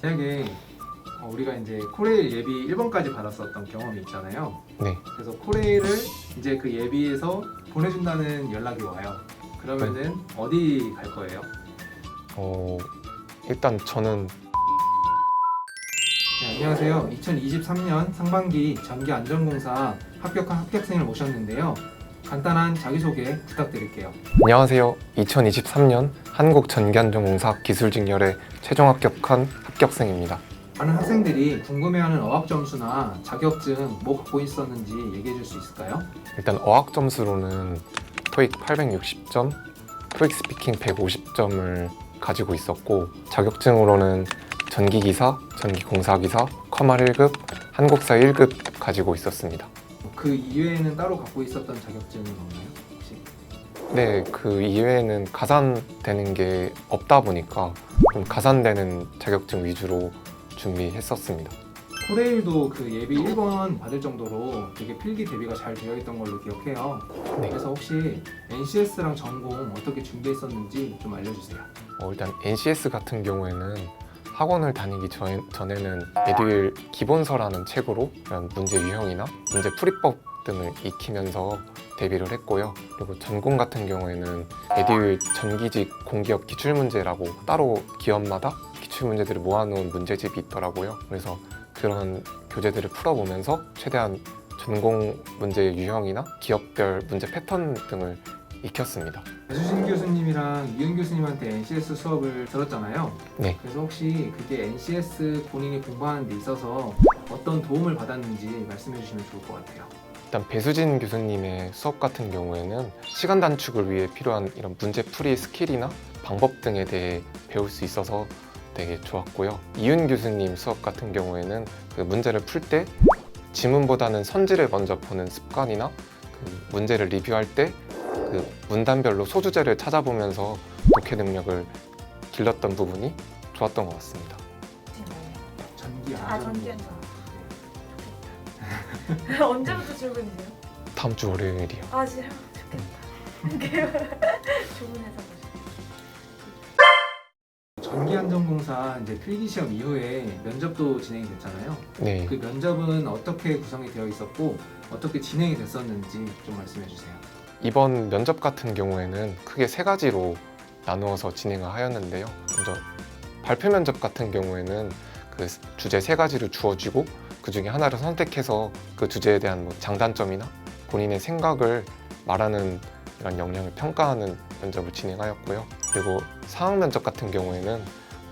만약에 우리가 이제 코레일 예비 1번까지 받았었던 경험이 있잖아요. 네. 그래서 코레일을 이제 그 예비에서 보내준다는 연락이 와요. 그러면은 어디 갈 거예요? 일단 저는 네, 안녕하세요. 2023년 상반기 전기안전공사 합격한 합격생을 모셨는데요. 간단한 자기소개 부탁드릴게요. 안녕하세요. 2023년 한국전기안전공사 기술직렬에 최종 합격한 합격생입니다. 많은 학생들이 궁금해하는 어학 점수나 자격증 뭐 갖고 있었는지 얘기해 줄 수 있을까요? 일단 어학 점수로는 토익 860점, 토익 스피킹 150점을 가지고 있었고, 자격증으로는 전기기사, 전기공사기사, 커말 1급, 한국사 1급 가지고 있었습니다. 그 이외에는 따로 갖고 있었던 자격증은 없나요? 혹시? 네, 그 이외에는 가산되는 게 없다 보니까 좀 가산되는 자격증 위주로 준비했었습니다. 코레일도 그 예비 1번 받을 정도로 되게 필기 대비가 잘 되어 있던 걸로 기억해요. 네. 그래서 혹시 NCS랑 전공 어떻게 준비했었는지 좀 알려주세요. 일단 NCS 같은 경우에는 학원을 다니기 전에는 에듀윌 기본서라는 책으로 이런 문제 유형이나 문제 풀이법 등을 익히면서 대비를 했고요. 그리고 전공 같은 경우에는 에듀윌 전기직 공기업 기출문제라고 따로 기업마다 기출문제들을 모아놓은 문제집이 있더라고요. 그래서 그런 교재들을 풀어보면서 최대한 전공 문제의 유형이나 기업별 문제 패턴 등을 익혔습니다. 배수진 교수님이랑 이은 교수님한테 NCS 수업을 들었잖아요. 네. 그래서 혹시 그게 NCS 본인이 공부하는 데 있어서 어떤 도움을 받았는지 말씀해 주시면 좋을 것 같아요. 일단 배수진 교수님의 수업 같은 경우에는 시간 단축을 위해 필요한 이런 문제풀이 스킬이나 방법 등에 대해 배울 수 있어서 되게 좋았고요. 이은 교수님 수업 같은 경우에는 그 문제를 풀 때 지문보다는 선지를 먼저 보는 습관이나 그 문제를 리뷰할 때 그 문단별로 소주제를 찾아보면서 독해 능력을 길렀던 부분이 좋았던 것 같습니다. 전기 전기안전. 좋겠다. 언제부터 출근이세요? 다음 주 월요일이요. 진짜 좋겠다. 좋은 회사 보시고. 전기안전공사 이제 필기시험 이후에 면접도 진행이 됐잖아요. 네. 그 면접은 어떻게 구성이 되어 있었고 어떻게 진행이 됐었는지 좀 말씀해 주세요. 이번 면접 같은 경우에는 크게 세 가지로 나누어서 진행을 하였는데요. 먼저 발표 면접 같은 경우에는 그 주제 세 가지를 주어지고 그 중에 하나를 선택해서 그 주제에 대한 뭐 장단점이나 본인의 생각을 말하는 이런 역량을 평가하는 면접을 진행하였고요. 그리고 상황 면접 같은 경우에는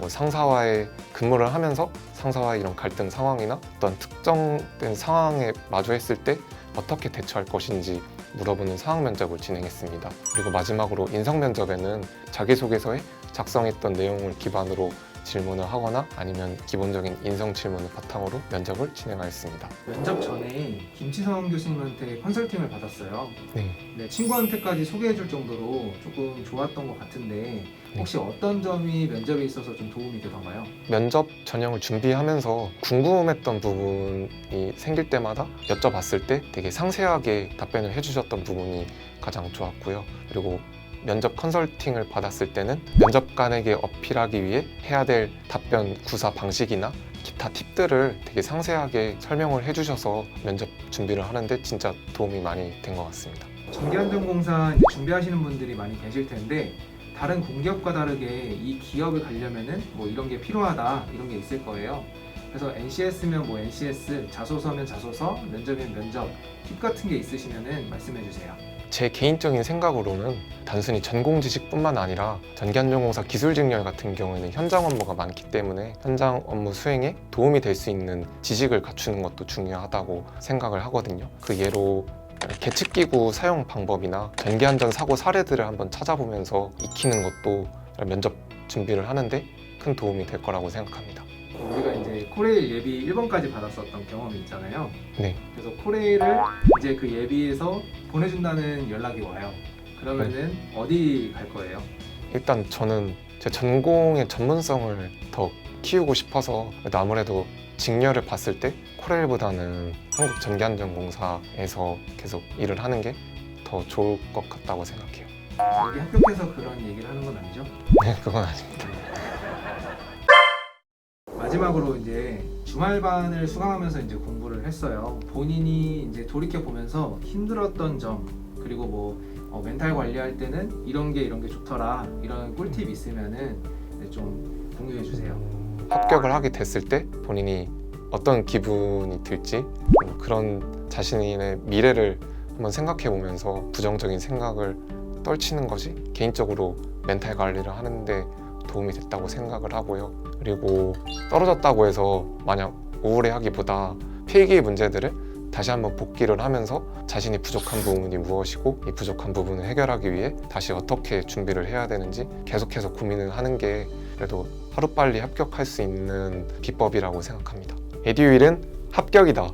상사와의 근무를 하면서 상사와의 이런 갈등 상황이나 어떤 특정된 상황에 마주했을 때 어떻게 대처할 것인지 물어보는 상황 면접을 진행했습니다. 그리고 마지막으로 인성 면접에는 자기소개서에 작성했던 내용을 기반으로 질문을 하거나 아니면 기본적인 인성 질문을 바탕으로 면접을 진행하였습니다. 면접 전에 김치성 교수님한테 컨설팅을 받았어요. 네. 네, 친구한테까지 소개해 줄 정도로 조금 좋았던 것 같은데 혹시 어떤 점이 면접에 있어서 좀 도움이 되던가요? 면접 전형을 준비하면서 궁금했던 부분이 생길 때마다 여쭤봤을 때 되게 상세하게 답변을 해주셨던 부분이 가장 좋았고요. 그리고 면접 컨설팅을 받았을 때는 면접관에게 어필하기 위해 해야 될 답변 구사 방식이나 기타 팁들을 되게 상세하게 설명을 해주셔서 면접 준비를 하는데 진짜 도움이 많이 된 것 같습니다. 전기안전공사 이제 준비하시는 분들이 많이 계실 텐데 다른 공기업과 다르게 이 기업을 가려면은 뭐 이런 게 필요하다 이런 게 있을 거예요. 그래서 NCS면 뭐 NCS, 자소서면 자소서, 면접이면 면접 팁 같은 게 있으시면은 말씀해 주세요. 제 개인적인 생각으로는 단순히 전공 지식뿐만 아니라 전기안전공사 기술직렬 같은 경우에는 현장 업무가 많기 때문에 현장 업무 수행에 도움이 될 수 있는 지식을 갖추는 것도 중요하다고 생각을 하거든요. 그 예로 계측기구 사용 방법이나 전기안전 사고 사례들을 한번 찾아보면서 익히는 것도 면접 준비를 하는데 큰 도움이 될 거라고 생각합니다. 우리가 이제 코레일 예비 1번까지 받았었던 경험이 있잖아요. 네. 그래서 코레일을 이제 그 예비에서 보내준다는 연락이 와요. 그러면은 어디 갈 거예요? 일단 저는 제 전공의 전문성을 더 키우고 싶어서 아무래도 직렬을 봤을 때 코레일보다는 한국전기안전공사에서 계속 일을 하는 게 더 좋을 것 같다고 생각해요. 여기 합격해서 그런 얘기를 하는 건 아니죠? 네, 그건 아닙니다. 마지막으로 이제 주말반을 수강하면서 이제 공부를 했어요. 본인이 이제 돌이켜 보면서 힘들었던 점, 그리고 멘탈 관리할 때는 이런 게 좋더라, 이런 꿀팁 있으면은 좀 공유해 주세요. 합격을 하게 됐을 때 본인이 어떤 기분이 들지, 그런 자신의 미래를 한번 생각해 보면서 부정적인 생각을 떨치는 것이 개인적으로 멘탈 관리를 하는데 도움이 됐다고 생각을 하고요. 그리고 떨어졌다고 해서 마냥 우울해하기보다 필기의 문제들을 다시 한번 복기를 하면서 자신이 부족한 부분이 무엇이고 이 부족한 부분을 해결하기 위해 다시 어떻게 준비를 해야 되는지 계속해서 고민을 하는 게 그래도 하루빨리 합격할 수 있는 비법이라고 생각합니다. 에듀윌은 합격이다.